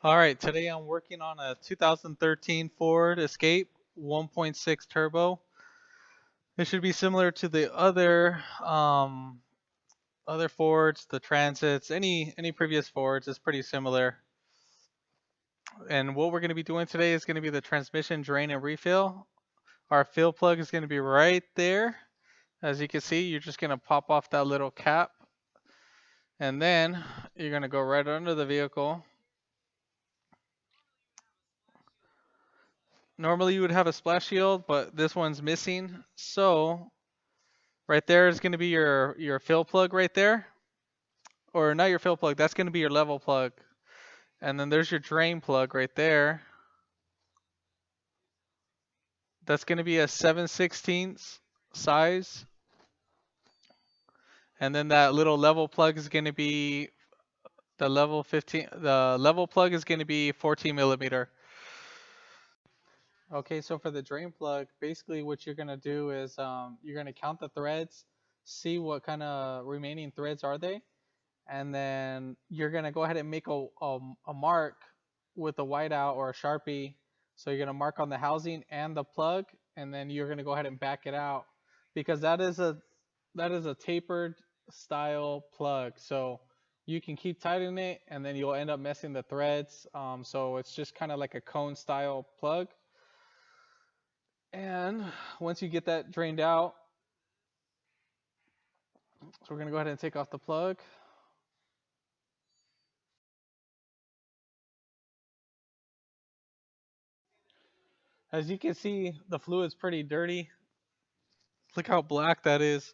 All right, today I'm working on a 2013 Ford Escape 1.6 turbo. It should be similar to the other Fords, the Transits, any previous Fords is pretty similar. And what we're going to be doing today is going to be the transmission drain and refill. Our fill plug is going to be right there. As you can see, you're just going to pop off that little cap, and then you're going to go right under the vehicle. Normally you would have a splash shield, but this one's missing. So right there is going to be your fill plug right there. Or not your fill plug, that's going to be your level plug. And then there's your drain plug right there. That's going to be a 7/16 size. And then that little level plug is going to be the level 15. The level plug is going to be 14 millimeter. Okay, so for the drain plug, basically what you're going to do is you're going to count the threads, see what kind of remaining threads are they, and then you're going to go ahead and make a mark with a whiteout or a sharpie. So you're going to mark on the housing and the plug, and then you're going to go ahead and back it out, because that is a tapered style plug. So you can keep tightening it, and then you'll end up messing the threads. So it's just kind of like a cone style plug. And once you get that drained out, so we're going to go ahead and take off the plug. As you can see, the fluid's pretty dirty. Look how black that is.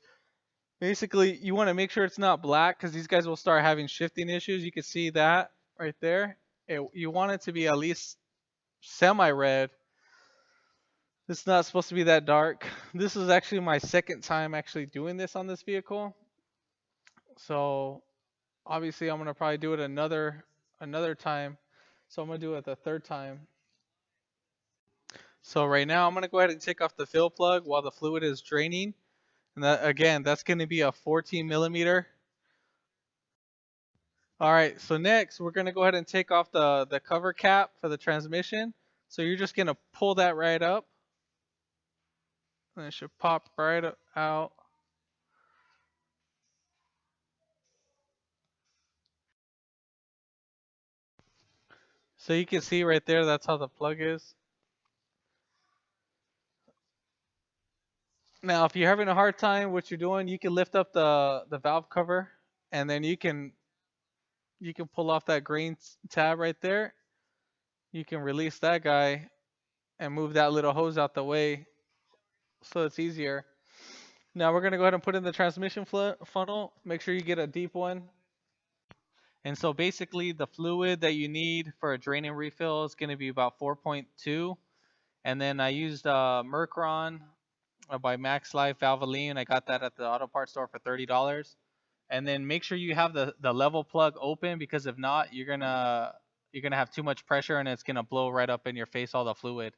Basically, you want to make sure it's not black, because these guys will start having shifting issues. You can see that right there. You want it to be at least semi-red. It's not supposed to be that dark. This is actually my second time actually doing this on this vehicle. So obviously I'm going to probably do it another time. So I'm going to do it the third time. So right now I'm going to go ahead and take off the fill plug while the fluid is draining. And that, again, that's going to be a 14 millimeter. All right, so next we're going to go ahead and take off the cover cap for the transmission. So you're just going to pull that right up. And it should pop right out. So you can see right there, that's how the plug is. Now, if you're having a hard time, what you're doing, you can lift up the valve cover, and then you can pull off that green tab right there. You can release that guy and move that little hose out the way, so it's easier. Now we're gonna go ahead and put in the transmission funnel. Make sure you get a deep one. And so basically, the fluid that you need for a drain and refill is gonna be about 4.2. And then I used Mercron by Max Life Valvoline. I got that at the auto parts store for $30. And then make sure you have the level plug open, because if not, you're gonna have too much pressure and it's gonna blow right up in your face, all the fluid.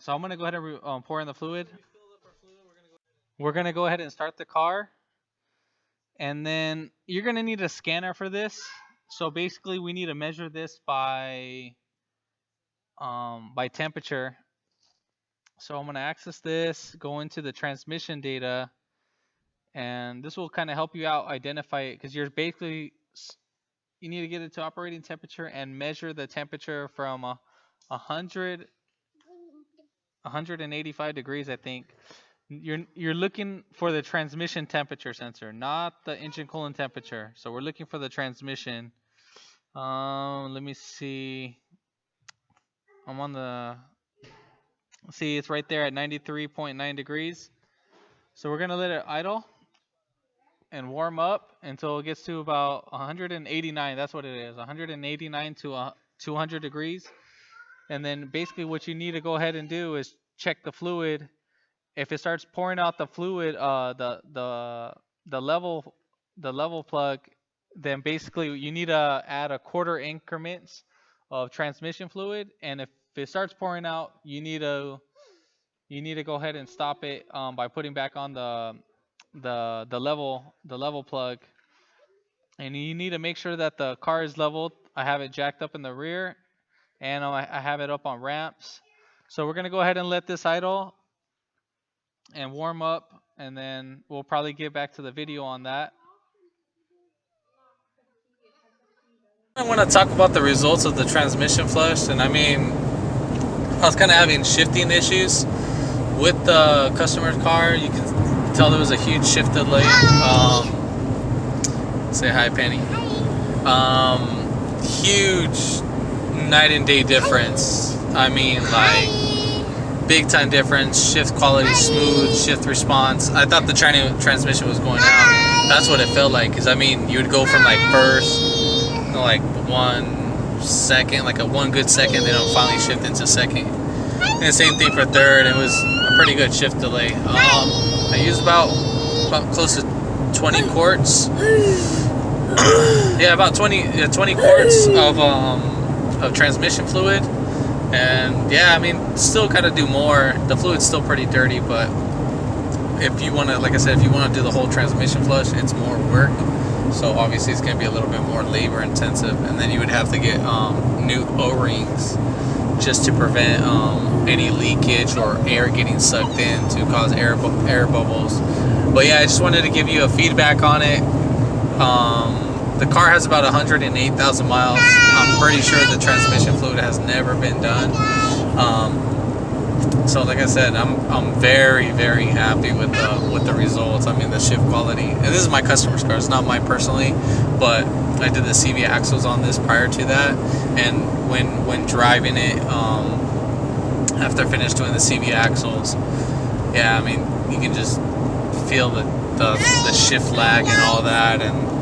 So I'm gonna go ahead and pour in the fluid. We're gonna go ahead and start the car, and then you're gonna need a scanner for this. So basically, we need to measure this by temperature. So I'm gonna access this, go into the transmission data, and this will kind of help you out identify it, because you need to get it to operating temperature and measure the temperature from 185 degrees, I think. You're looking for the transmission temperature sensor, not the engine coolant temperature. So we're looking for the transmission. Let me see. I'm on the. See, it's right there at 93.9 degrees. So we're gonna let it idle and warm up until it gets to about 189. That's what it is, 189 to 200 degrees. And then basically what you need to go ahead and do is check the fluid. If it starts pouring out the fluid, the level plug, then basically you need to add a quarter increments of transmission fluid. And if it starts pouring out, you need to go ahead and stop it by putting back on the level plug. And you need to make sure that the car is leveled. I have it jacked up in the rear, and I have it up on ramps. So we're gonna go ahead and let this idle and warm up, and then we'll probably get back to the video on that. I want to talk about the results of the transmission flush, and I mean, I was kind of having shifting issues with the customer's car. You can tell there was a huge shift delay. Say hi, Penny. Huge night and day difference. I mean, like, big time difference. Shift quality smooth, shift response. I thought the transmission was going out. That's what it felt like, because I mean, you would go from like first, like 1 second, like a 1 good second, then it'll finally shift into second. And the same thing for third. It was a pretty good shift delay. I used about close to 20 quarts. Yeah, about 20 quarts of transmission fluid. And yeah, I mean, still kind of do more. The fluid's still pretty dirty, but if you want to, like I said, if you want to do the whole transmission flush, it's more work. So obviously it's going to be a little bit more labor intensive, and then you would have to get new O-rings just to prevent any leakage or air getting sucked in to cause air bubbles. But yeah, I just wanted to give you a feedback on it. The car has about 108,000 miles. I'm pretty sure the transmission fluid has never been done. So like I said, I'm very, very happy with the results. I mean, the shift quality. And this is my customer's car. It's not mine personally, but I did the CV axles on this prior to that. And when driving it, after I finished doing the CV axles, yeah, I mean, you can just feel the shift lag and all that, and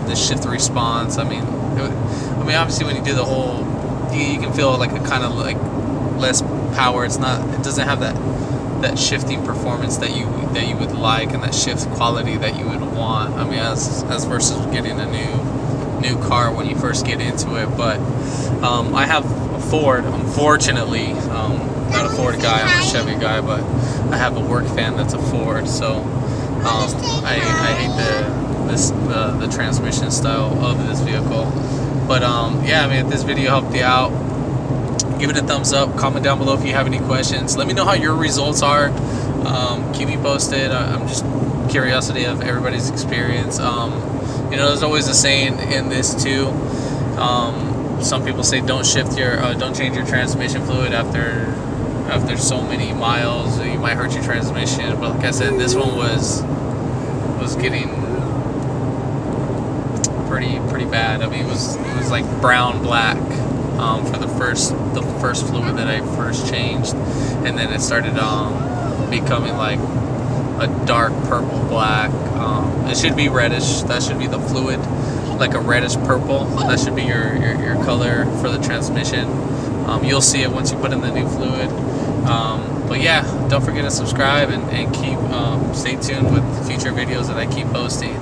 the shift response. I mean, obviously when you do the whole, you can feel like a kind of like less power. It doesn't have that shifting performance that you would like, and that shift quality that you would want. I mean, as versus getting a new car when you first get into it. But I have a Ford, unfortunately. Not a Ford guy, I'm a Chevy guy, but I have a work fan that's a Ford, so I hate the transmission style of this vehicle. But yeah, I mean, if this video helped you out, give it a thumbs up, comment down below if you have any questions. Let me know how your results are. Keep me posted. I'm just curiosity of everybody's experience. You know, there's always a saying in this too. Some people say don't change your transmission fluid after so many miles. You might hurt your transmission. But like I said, this one was getting pretty bad. I mean, it was like brown black for the first fluid that I first changed, and then it started becoming like a dark purple black. It should be reddish. That should be the fluid, like a reddish purple. That should be your color for the transmission. You'll see it once you put in the new fluid. But yeah, don't forget to subscribe and keep stay tuned with future videos that I keep posting.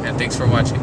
And thanks for watching.